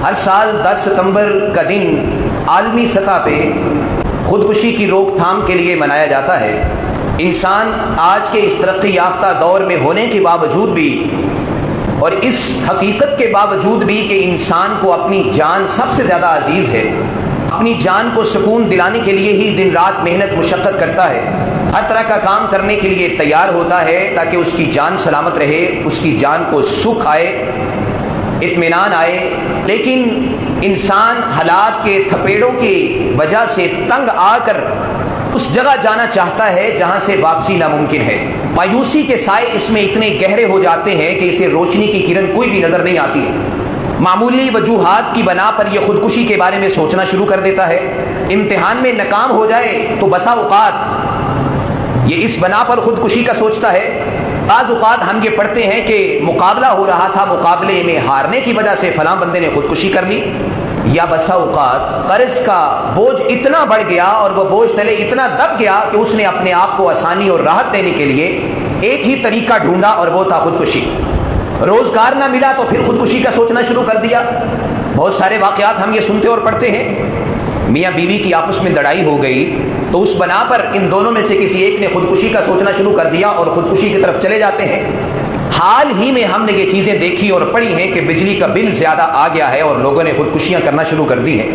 ہر سال 10 ستمبر کا دن عالمی سطح پہ خودکشی کی روک تھام کے لیے منایا جاتا ہے۔ انسان آج کے اس ترقی یافتہ دور میں ہونے کے باوجود بھی اور اس حقیقت کے باوجود بھی کہ انسان کو اپنی جان سب سے زیادہ عزیز ہے، اپنی جان کو سکون دلانے کے لیے ہی دن رات محنت مشقت کرتا ہے، ہر طرح کا کام کرنے کے لیے تیار ہوتا ہے تاکہ اس کی جان سلامت رہے، اس کی جان کو سکھ آئے، اطمینان آئے، لیکن انسان حالات کے تھپیڑوں کی وجہ سے تنگ آ کر اس جگہ جانا چاہتا ہے جہاں سے واپسی ناممکن ہے۔ مایوسی کے سائے اس میں اتنے گہرے ہو جاتے ہیں کہ اسے روشنی کی کرن کوئی بھی نظر نہیں آتی۔ معمولی وجوہات کی بنا پر یہ خودکشی کے بارے میں سوچنا شروع کر دیتا ہے۔ امتحان میں ناکام ہو جائے تو بسا اوقات یہ اس بنا پر خودکشی کا سوچتا ہے۔ بعض اوقات ہم یہ پڑھتے ہیں کہ مقابلہ ہو رہا تھا، مقابلے میں ہارنے کی وجہ سے فلاں بندے نے خودکشی کر لی، یا بسا اوقات قرض کا بوجھ اتنا بڑھ گیا اور وہ بوجھ تلے اتنا دب گیا کہ اس نے اپنے آپ کو آسانی اور راحت دینے کے لیے ایک ہی طریقہ ڈھونڈا اور وہ تھا خودکشی۔ روزگار نہ ملا تو پھر خودکشی کا سوچنا شروع کر دیا۔ بہت سارے واقعات ہم یہ سنتے اور پڑھتے ہیں، میاں بیوی کی آپس میں لڑائی ہو گئی تو اس بنا پر ان دونوں میں سے کسی ایک نے خودکشی کا سوچنا شروع کر دیا اور خودکشی کی طرف چلے جاتے ہیں۔ حال ہی میں ہم نے یہ چیزیں دیکھی اور پڑھی ہیں کہ بجلی کا بل زیادہ آ گیا ہے اور لوگوں نے خودکشیاں کرنا شروع کر دی ہیں۔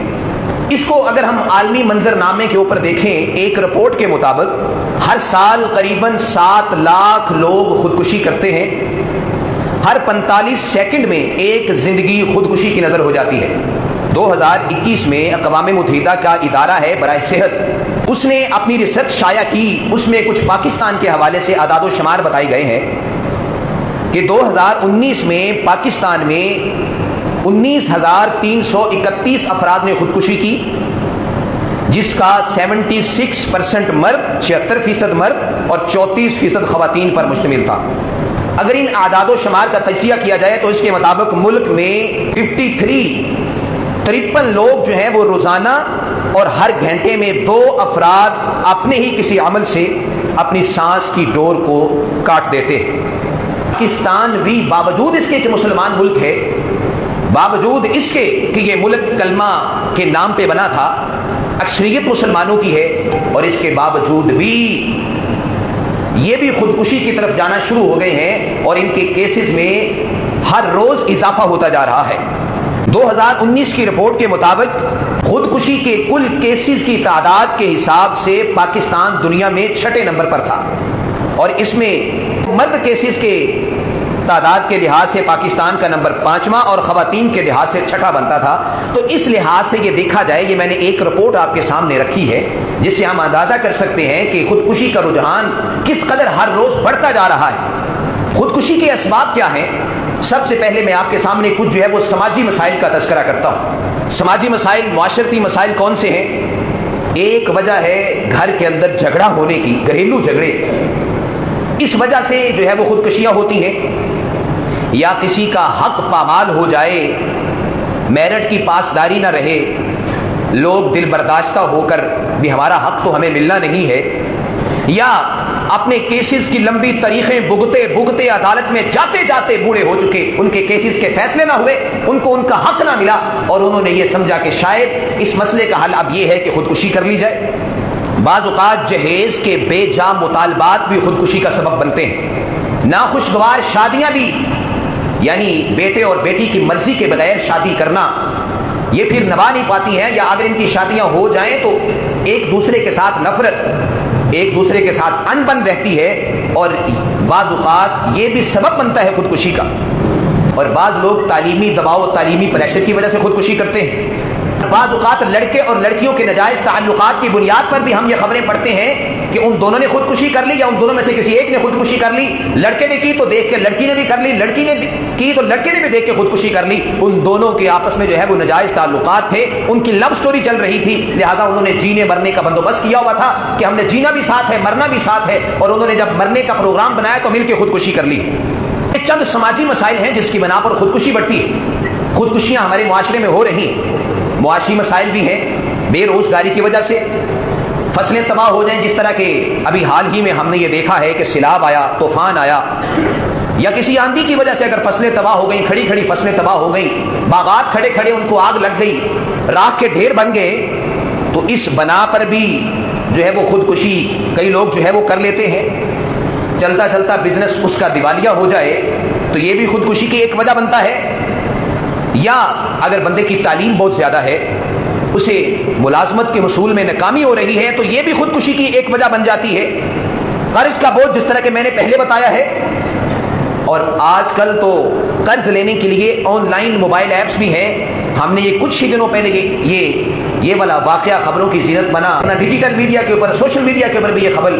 اس کو اگر ہم عالمی منظر نامے کے اوپر دیکھیں، ایک رپورٹ کے مطابق ہر سال قریباً 7 لاکھ لوگ خودکشی کرتے ہیں۔ ہر 45 سیکنڈ میں ایک زندگی خودکشی کی نظر ہو جاتی ہے۔ 2021 میں اقوام متحدہ کا ادارہ ہے برائے صحت، اس نے اپنی ریسرچ شائع کی، اس میں کچھ پاکستان کے حوالے سے اعداد و شمار بتائے گئے ہیں کہ 2019 میں پاکستان میں 19,331 افراد نے خودکشی کی، جس کا 76% مرد، 76% مرد اور 34% خواتین پر مشتمل تھا۔ اگر ان اعداد و شمار کا تجزیہ کیا جائے تو اس کے مطابق ملک میں 53 لوگ جو ہیں وہ روزانہ اور ہر گھنٹے میں 2 افراد اپنے ہی کسی عمل سے اپنی سانس کی ڈور کو کاٹ دیتے ہیں۔ پاکستان بھی باوجود اس کے کہ مسلمان ملک ہے، باوجود اس کے کہ یہ ملک کلمہ کے نام پہ بنا تھا، اکثریت مسلمانوں کی ہے، اور اس کے باوجود بھی یہ بھی خودکشی کی طرف جانا شروع ہو گئے ہیں اور ان کے کیسز میں ہر روز اضافہ ہوتا جا رہا ہے۔ 2019 کی رپورٹ کے مطابق خودکشی کے کل کیسز کی تعداد کے حساب سے پاکستان دنیا میں 6 نمبر پر تھا، اور اس میں مرد کیسز کے تعداد کے لحاظ سے پاکستان کا نمبر 5واں اور خواتین کے لحاظ سے 6واں بنتا تھا۔ تو اس لحاظ سے یہ دیکھا جائے، یہ میں نے ایک رپورٹ آپ کے سامنے رکھی ہے جس سے ہم اندازہ کر سکتے ہیں کہ خودکشی کا رجحان کس قدر ہر روز بڑھتا جا رہا ہے۔ خودکشی کے اسباب کیا ہیں؟ سب سے پہلے میں آپ کے سامنے کچھ جو ہے وہ سماجی مسائل کا تذکرہ کرتا ہوں۔ سماجی مسائل، معاشرتی مسائل کون سے ہیں؟ ایک وجہ ہے گھر کے اندر جھگڑا ہونے کی، گھریلو جھگڑے، اس وجہ سے جو ہے وہ خودکشیاں ہوتی ہیں، یا کسی کا حق پامال ہو جائے، میرٹ کی پاسداری نہ رہے، لوگ دل برداشتہ ہو کر بھی ہمارا حق تو ہمیں ملنا نہیں ہے، یا اپنے کیسز کی لمبی تاریخیں بھگتے عدالت میں جاتے جاتے بوڑھے ہو چکے، ان کے کیسز کے فیصلے نہ ہوئے، ان کو ان کا حق نہ ملا، اور انہوں نے یہ سمجھا کہ شاید اس مسئلے کا حل اب یہ ہے کہ خودکشی کر لی جائے۔ بعض اوقات جہیز کے بے جا مطالبات بھی خودکشی کا سبب بنتے ہیں۔ ناخوشگوار شادیاں بھی، یعنی بیٹے اور بیٹی کی مرضی کے بغیر شادی کرنا، یہ پھر نبھا نہیں پاتی ہیں، یا اگر ان کی شادیاں ہو جائیں تو ایک دوسرے کے ساتھ نفرت، ایک دوسرے کے ساتھ انبن رہتی ہے، اور بعض اوقات یہ بھی سبب بنتا ہے خودکشی کا۔ اور بعض لوگ تعلیمی دباؤ، تعلیمی پریشر کی وجہ سے خودکشی کرتے ہیں۔ بعض اوقات لڑکے اور لڑکیوں کے ناجائز تعلقات کی بنیاد پر بھی ہم یہ خبریں پڑھتے ہیں کہ ان دونوں نے خودکشی کر لی، یا ان دونوں میں سے کسی ایک نے خودکشی کر لی۔ لڑکے نے کی تو دیکھ کے لڑکی نے بھی کر لی، لڑکی نے کی تو لڑکے نے بھی دیکھ کے خودکشی کر لی۔ ان دونوں کے آپس میں جو ہے وہ ناجائز تعلقات تھے، ان کی لو سٹوری چل رہی تھی، لہذا انہوں نے جینے مرنے کا بندوبست کیا ہوا تھا کہ ہم نے جینا بھی ساتھ ہے، مرنا بھی ساتھ ہے، اور انہوں نے جب مرنے کا پروگرام بنایا تو مل کے خودکشی کر لی۔ یہ چند سماجی مسائل ہیں جس کی بنا پر خودکشی بڑھتی ہے۔ خودکشیاں ہمارے معاشرے میں ہو رہی ہیں۔ معاشی مسائل بھی ہیں، بے روزگاری کی وجہ سے فصلیں تباہ ہو جائیں، جس طرح کہ ابھی حال ہی میں ہم نے یہ دیکھا ہے کہ سیلاب آیا، طوفان آیا، یا کسی آندھی کی وجہ سے اگر فصلیں تباہ ہو گئیں، کھڑی کھڑی فصلیں تباہ ہو گئیں، باغات کھڑے کھڑے ان کو آگ لگ گئی، راکھ کے ڈھیر بن گئے، تو اس بنا پر بھی جو ہے وہ خودکشی کئی لوگ جو ہے وہ کر لیتے ہیں۔ چلتا چلتا بزنس اس کا دیوالیہ ہو جائے تو یہ بھی خودکشی کی ایک وجہ بنتا ہے، یا اگر بندے کی تعلیم بہت زیادہ ہے، اسے ملازمت کے حصول میں ناکامی ہو رہی ہے، تو یہ بھی خودکشی کی ایک وجہ بن جاتی ہے۔ قرض کا بوجھ جس طرح کہ میں نے پہلے بتایا ہے، اور آج کل تو قرض لینے کے لیے آن لائن موبائل ایپس بھی ہیں۔ ہم نے یہ کچھ ہی دنوں پہلے یہ والا واقعہ خبروں کی زینت بنا، ڈیجیٹل میڈیا کے اوپر، سوشل میڈیا کے اوپر بھی یہ خبر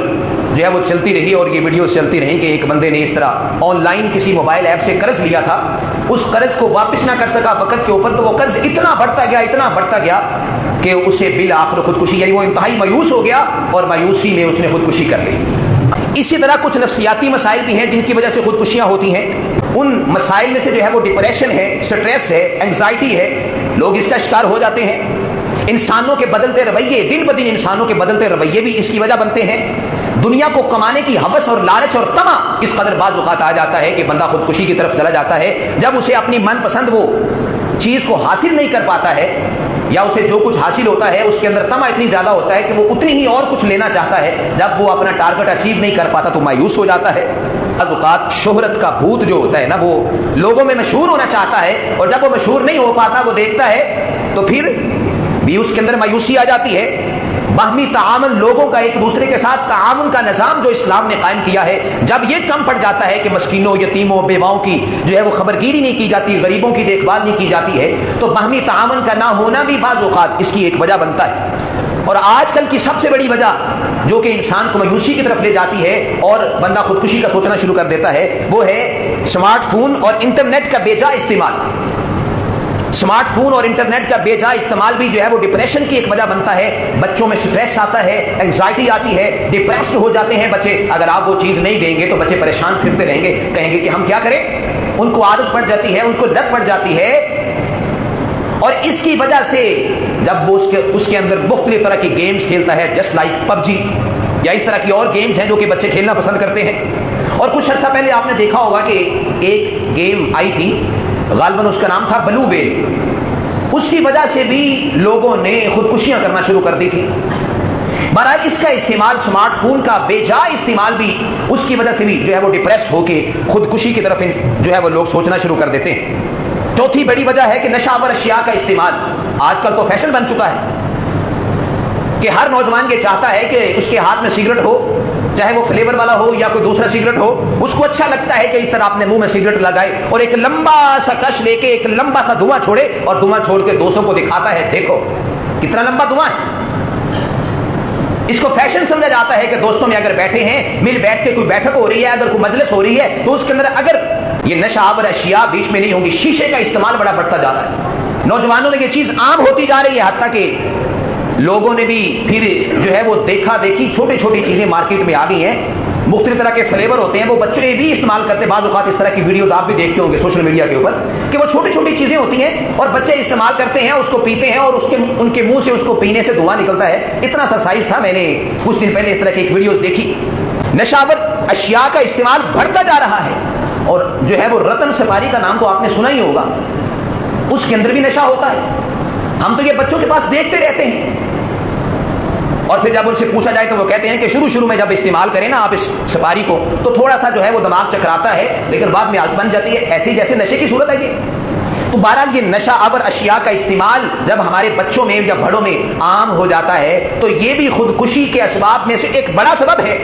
جو ہے وہ چلتی رہی، اور یہ ویڈیوز چلتی رہیں کہ ایک بندے نے اس طرح آن لائن کسی موبائل ایپ سے قرض لیا تھا، اس قرض کو واپس نہ کر سکا وقت کے اوپر، تو وہ قرض اتنا بڑھتا گیا کہ اسے بالآخر خودکشی، یعنی وہ انتہائی مایوس ہو گیا اور مایوسی میں اس نے خودکشی کر لی۔ اسی طرح کچھ نفسیاتی مسائل بھی ہیں جن کی وجہ سے خودکشیاں ہوتی ہیں۔ ان مسائل میں سے جو ہے وہ ڈپریشن ہے، سٹریس ہے، اینگزائٹی ہے، لوگ اس کا شکار ہو جاتے ہیں۔ انسانوں کے بدلتے رویے، دن بدن انسانوں کے بدلتے رویے بھی اس کی وجہ بنتے ہیں۔ دنیا کو کمانے کی ہوس اور لالچ اور طمع اس قدر بعض اوقات آ جاتا ہے کہ بندہ خودکشی کی طرف چلا جاتا ہے جب اسے اپنی من پسند وہ چیز کو حاصل نہیں کر پاتا ہے، یا اسے جو کچھ حاصل ہوتا ہے اس کے اندر طمع اتنی زیادہ ہوتا ہے کہ وہ اتنی ہی اور کچھ لینا چاہتا ہے، جب وہ اپنا ٹارگٹ اچیو نہیں کر پاتا تو مایوس ہو جاتا ہے۔ بعض اوقات شہرت کا بھوت جو ہوتا ہے نا، وہ لوگوں میں مشہور ہونا چاہتا ہے، اور جب وہ مشہور نہیں ہو پاتا، وہ دیکھتا ہے تو پھر بھی اس کے اندر مایوسی آ جاتی ہے۔ باہمی تعامل، لوگوں کا ایک دوسرے کے ساتھ تعاون کا نظام جو اسلام نے قائم کیا ہے، جب یہ کم پڑ جاتا ہے کہ مسکینوں، یتیموں، بیواؤں کی جو ہے وہ خبرگیری نہیں کی جاتی، غریبوں کی دیکھ بھال نہیں کی جاتی ہے، تو باہمی تعاون کا نہ ہونا بھی بعض اوقات اس کی ایک وجہ بنتا ہے۔ اور آج کل کی سب سے بڑی وجہ جو کہ انسان کو مایوسی کی طرف لے جاتی ہے اور بندہ خودکشی کا سوچنا شروع کر دیتا ہے، وہ ہے اسمارٹ فون اور انٹرنیٹ کا بے جا استعمال۔ اسمارٹ فون اور انٹرنیٹ کا بے جا استعمال بھی جو ہے وہ ڈپریشن کی ایک وجہ بنتا ہے۔ بچوں میں سٹریس آتا ہے، اینگزائٹی آتی ہے، ڈپریسڈ ہو جاتے ہیں بچے۔ اگر آپ وہ چیز نہیں دیں گے تو بچے پریشان پھرتے رہیں گے، کہیں گے کہ ہم کیا کریں۔ ان کو عادت پڑ جاتی ہے، ان کو لت پڑ جاتی ہے، اور اس کی وجہ سے جب وہ اس کے اندر مختلف طرح کی گیمز کھیلتا ہے، جسٹ لائک پب جی یا اس طرح کی اور گیمز ہیں جو کہ بچے کھیلنا پسند کرتے ہیں۔ اور کچھ عرصہ پہلے آپ نے دیکھا ہوگا کہ ایک گیم آئی تھی، غالباً اس کا نام تھا بلو ویل، اس کی وجہ سے بھی لوگوں نے خودکشیاں کرنا شروع کر دی تھی۔ بہرحال اس کا استعمال، اسمارٹ فون کا بے جا استعمال بھی اس کی وجہ سے بھی جو ہے وہ ڈپریس ہو کے خودکشی کی طرف جو ہے وہ لوگ سوچنا شروع کر دیتے ہیں۔ چوتھی بڑی وجہ ہے کہ نشہ آور اشیاء کا استعمال آج کل تو فیشن بن چکا ہے کہ ہر نوجوان یہ چاہتا ہے کہ اس کے ہاتھ میں سگریٹ ہو، چاہے وہ فلیور والا ہو یا کوئی دوسرا سگریٹ ہو، اس کو اچھا لگتا ہے کہ اس طرح اپنے منہ میں سگریٹ لگائے اور ایک لمبا سا کش لے کے ایک لمبا سا دھواں چھوڑے، اور دھواں چھوڑ کے دوستوں کو دکھاتا ہے، دیکھو کتنا لمبا دھواں ہے۔ اس کو فیشن سمجھا جاتا ہے کہ دوستوں میں اگر بیٹھے ہیں، مل بیٹھ کے کوئی بیٹھک ہو رہی ہے، اگر کوئی مجلس ہو رہی ہے، تو اس کے اندر اگر یہ نشہ آور اشیاء بیچ میں نہیں ہوں گی، شیشے کا استعمال بڑا بڑھتا جا رہا ہے، نوجوانوں میں یہ چیز عام ہوتی جا رہی ہے، حتیٰ کہ لوگوں نے بھی پھر جو ہے وہ دیکھا دیکھی چھوٹی چھوٹی چیزیں مارکیٹ میں آ گئی ہیں، مختلف طرح کے فلیور ہوتے ہیں، وہ بچے بھی استعمال کرتے ہیں۔ بعض اوقات اس طرح کی ویڈیوز آپ بھی دیکھتے ہوں گے سوشل میڈیا کے اوپر کہ وہ چھوٹی چھوٹی چیزیں ہوتی ہیں اور بچے استعمال کرتے ہیں، اس کو پیتے ہیں، اور ان کے منہ سے اس کو پینے سے دھواں نکلتا ہے۔ اتنا سا سائز تھا، میں نے کچھ دن پہلے اس طرح کی ایک ویڈیوز دیکھی۔ نشہ آور اشیاء کا استعمال بڑھتا جا رہا ہے، اور جو ہے وہ رتن سپاری کا نام تو آپ نے سنا ہی ہوگا، اس کے اندر بھی نشہ ہوتا ہے۔ ہم تو یہ بچوں کے پاس دیکھتے رہتے ہیں، اور پھر جب ان سے پوچھا جائے تو وہ کہتے ہیں کہ شروع میں جب استعمال کریں نا آپ اس سپاری کو تو تھوڑا سا جو ہے وہ دماغ چکراتا ہے، لیکن بعد میں عادت بن جاتی ہے، ایسے ہی جیسے نشے کی صورت ہے یہ۔ تو بہرحال یہ نشہ آور اشیاء کا استعمال جب ہمارے بچوں میں یا بڑوں میں عام ہو جاتا ہے تو یہ بھی خودکشی کے اسباب میں سے ایک بڑا سبب ہے۔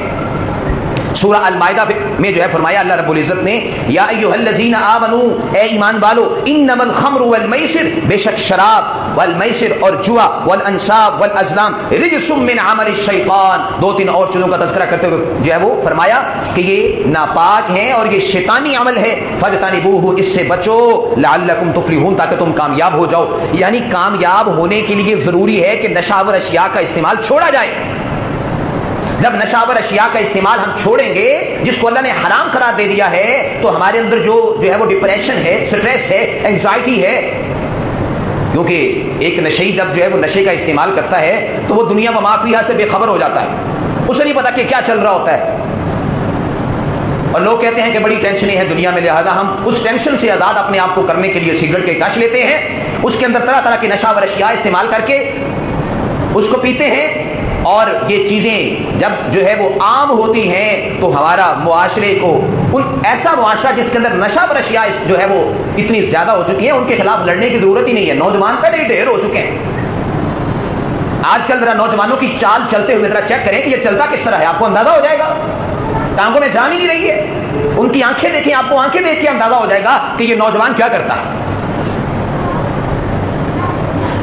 سورہ المائدہ میں جو ہے فرمایا اللہ رب العزت نے، یا ایھا الذین آمنوا، اے ایمان والو، انما الخمر والمیسر، بے شک شراب والمیسر اور جوا والانصاب والازلام رجس من عمل الشیطان، دو تین اور چیزوں کا تذکرہ کرتے ہوئے جو ہے وہ فرمایا کہ یہ ناپاک ہیں اور یہ شیطانی عمل ہے، فاجتنبوہ، اس سے بچو، لعلکم تفلحون، تاکہ تم کامیاب ہو جاؤ۔ یعنی کامیاب ہونے کے لیے ضروری ہے کہ نشہ آور اشیاء کا استعمال چھوڑا جائے۔ جب نشہ آور اشیاء کا استعمال ہم چھوڑیں گے، جس کو اللہ نے حرام قرار دے دیا ہے، تو ہمارے اندر جو ہے وہ ڈپریشن ہے، سٹریس ہے، اینگزائٹی ہے، کیونکہ ایک نشئی جب جو ہے وہ نشے کا استعمال کرتا ہے تو وہ دنیا و ما فیہا سے بے خبر ہو جاتا ہے، اسے نہیں پتا کہ کیا چل رہا ہوتا ہے۔ اور لوگ کہتے ہیں کہ بڑی ٹینشنیں ہیں دنیا میں، لہذا ہم اس ٹینشن سے آزاد اپنے آپ کو کرنے کے لیے سگریٹ کے کش لیتے ہیں، اس کے اندر طرح طرح کی نشہ و اشیاء استعمال کر کے اس کو پیتے ہیں، اور یہ چیزیں جب جو ہے وہ عام ہوتی ہیں تو ہمارا معاشرے کو ایسا معاشرہ جس کے اندر نشہ و اشیاء جو ہے وہ اتنی زیادہ ہو چکی ہیں، ان کے خلاف لڑنے کی ضرورت ہی نہیں ہے، نوجوان پہلے ہی ڈھیر ہو چکے ہیں۔ آج کل ذرا نوجوانوں کی چال چلتے ہوئے ذرا چیک کریں کہ یہ چلتا کس طرح ہے، آپ کو اندازہ ہو جائے گا، ٹانگوں میں جان ہی نہیں رہی ہے، ان کی آنکھیں دیکھیں، آپ کو آنکھیں دیکھ کے اندازہ ہو جائے گا کہ یہ نوجوان کیا کرتا ہے۔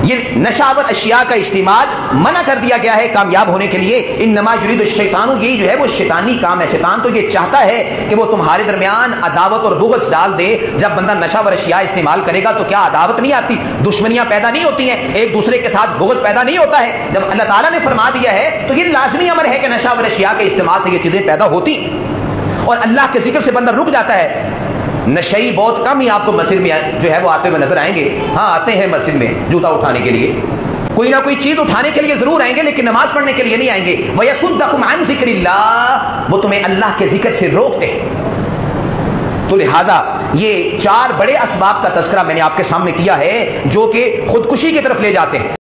یہ نشاور اشیاء کا استعمال منع کر دیا گیا ہے کامیاب ہونے کے لیے۔ انما یرید الشیطان، یہی جو ہے وہ شیطانی کام ہے، شیطان تو یہ چاہتا ہے کہ وہ تمہارے درمیان عداوت اور بغض ڈال دے۔ جب بندہ نشاور اشیاء استعمال کرے گا تو کیا عداوت نہیں آتی، دشمنیاں پیدا نہیں ہوتی ہیں، ایک دوسرے کے ساتھ بغض پیدا نہیں ہوتا ہے؟ جب اللہ تعالیٰ نے فرما دیا ہے تو یہ لازمی امر ہے کہ نشاور اشیاء کے استعمال سے یہ چیزیں پیدا ہوتی، اور اللہ کے ذکر سے بندہ رک جاتا ہے۔ نشئی بہت کم ہی آپ کو مسجد میں جو ہے وہ آتے ہوئے نظر آئیں گے، ہاں آتے ہیں مسجد میں جوتا اٹھانے کے لیے، کوئی نہ کوئی چیز اٹھانے کے لیے ضرور آئیں گے، لیکن نماز پڑھنے کے لیے نہیں آئیں گے۔ وَيَصُدَّكُمْ عَنْ ذِكْرِ اللَّهِ، وہ تمہیں اللہ کے ذکر سے روکتے ہیں۔ تو لہٰذا یہ 4 بڑے اسباب کا تذکرہ میں نے آپ کے سامنے کیا ہے جو کہ خودکشی کی طرف لے جاتے ہیں۔